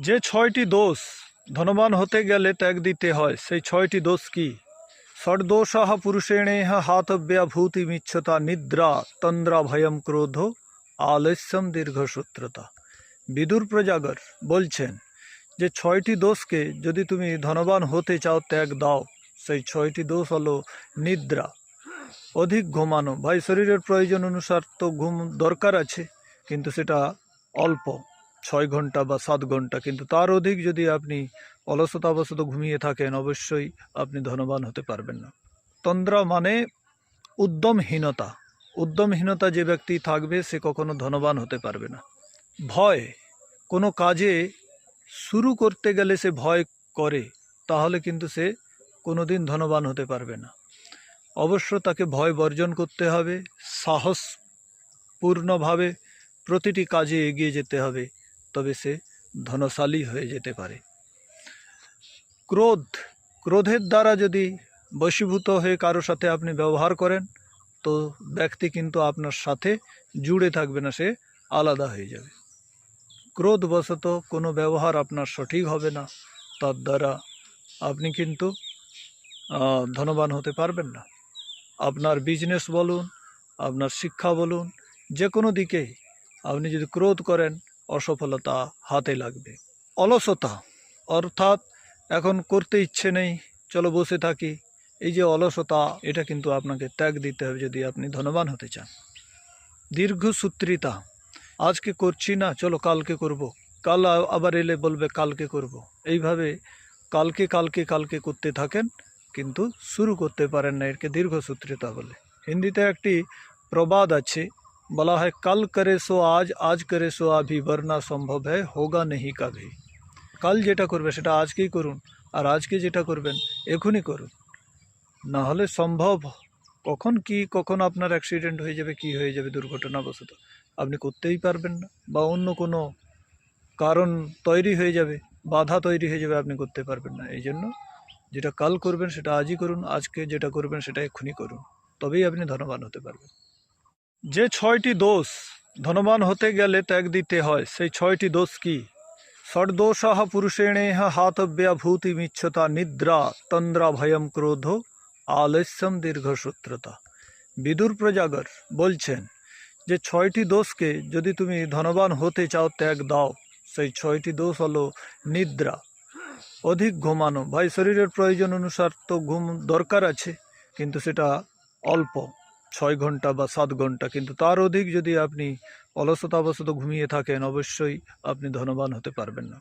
যে ছয়টি দোষ ধনবান হতে গেলে ত্যাগ দিতে হয়, সেই ছয়টি দোষ কি? ষড্দোষাঃ পুরুষেণেহ হাতব্যভূতিমিচ্ছতা নিদ্রা তন্দ্রা ভয়ম ক্রোধ আলস্যম দীর্ঘসূত্রতা। বিদুর প্রজাগর বলছেন যে ছয়টি দোষকে যদি তুমি ধনবান হতে চাও ত্যাগ দাও, সেই ছয়টি দোষ হলো নিদ্রা, অধিক ঘুমানো। ভাই, শরীরের প্রয়োজন অনুসার তো ঘুম দরকার আছে, কিন্তু সেটা অল্প, 6 ঘন্টা বা 7 ঘন্টা, কিন্তু তার অধিক যদি আপনি অলসতাবশত ঘুমিয়ে থাকেন, অবশ্যই আপনি ধনবান হতে পারবেন না। তন্দ্রা মানে উদ্যমহীনতা। উদ্যমহীনতা যে ব্যক্তি থাকবে সে কখনো ধনবান হতে পারবে না। ভয়, কোনো কাজে শুরু করতে গেলে সে ভয় করে, তাহলে কিন্তু সে কোনোদিন ধনবান হতে পারবে না। অবশ্য তাকে ভয় বর্জন করতে হবে, সাহসপূর্ণভাবে প্রতিটি কাজে এগিয়ে যেতে হবে, তবে সে ধনশালী হয়ে যেতে পারে। ক্রোধ, ক্রোধের দ্বারা যদি বশীভূত হয়ে কারো সাথে আপনি ব্যবহার করেন, তো ব্যক্তি কিন্তু আপনার সাথে জুড়ে থাকবে না, সে আলাদা হয়ে যাবে। ক্রোধবশত কোনো ব্যবহার আপনার সঠিক হবে না, তার দ্বারা আপনি কিন্তু ধনবান হতে পারবেন না। আপনার বিজনেস বলুন, আপনার শিক্ষা বলুন, যে কোনো দিকেই আপনি যদি ক্রোধ করেন, অসফলতা হাতে লাগবে। অলসতা অর্থাৎ এখন করতে ইচ্ছে নেই, চলো বসে থাকি, এই যে অলসতা, এটা কিন্তু আপনাকে ত্যাগ দিতে হবে যদি আপনি ধনবান হতে চান। দীর্ঘসূত্রিতা, আজকে করছি না, চলো কালকে করব, কাল আবার এলে বলবে কালকে করব, এইভাবে কালকে কালকে কালকে করতে থাকেন, কিন্তু শুরু করতে পারেন না, এরকে দীর্ঘসূত্রিতা বলে। হিন্দিতে একটি প্রবাদ আছে, বলা হয় কাল করে সো আজ, আজ করে সো আভি, বর্না সম্ভব হয় হোগা নেহি কাভি। কাল যেটা করবে সেটা আজকেই করুন, আর আজকে যেটা করবেন এখনই করুন, না হলে সম্ভব কখন কি, কখন আপনার অ্যাক্সিডেন্ট হয়ে যাবে, কি হয়ে যাবে দুর্ঘটনাবশত, আপনি করতেই পারবেন না, বা অন্য কোনো কারণ তৈরি হয়ে যাবে, বাধা তৈরি হয়ে যাবে, আপনি করতে পারবেন না। এই জন্য যেটা কাল করবেন সেটা আজই করুন, আজকে যেটা করবেন সেটা এক্ষুনি করুন, তবেই আপনি ধনবান হতে পারবেন। যে ছয়টি দোষ ধনবান হতে গেলে ত্যাগ দিতে হয়, সেই ছয়টি দোষ কি? ষড্দোষাঃ পুরুষেণেহ হাতব্যভূতিমিচ্ছতা নিদ্রা তন্দ্রা ভয়ম ক্রোধ আলস্যম দীর্ঘসূত্রতা। বিদুর প্রজাগর বলছেন যে ছয়টি দোষকে যদি তুমি ধনবান হতে চাও ত্যাগ দাও, সেই ছয়টি দোষ হলো নিদ্রা, অধিক ঘুমানো। ভাই, শরীরের প্রয়োজন অনুসার তো ঘুম দরকার আছে, কিন্তু সেটা অল্প, 6 ঘন্টা বা 7 ঘন্টা, কিন্তু তার অধিক যদি আপনি অলসতাবশত ঘুমিয়ে থাকেন, অবশ্যই আপনি ধনবান হতে পারবেন না।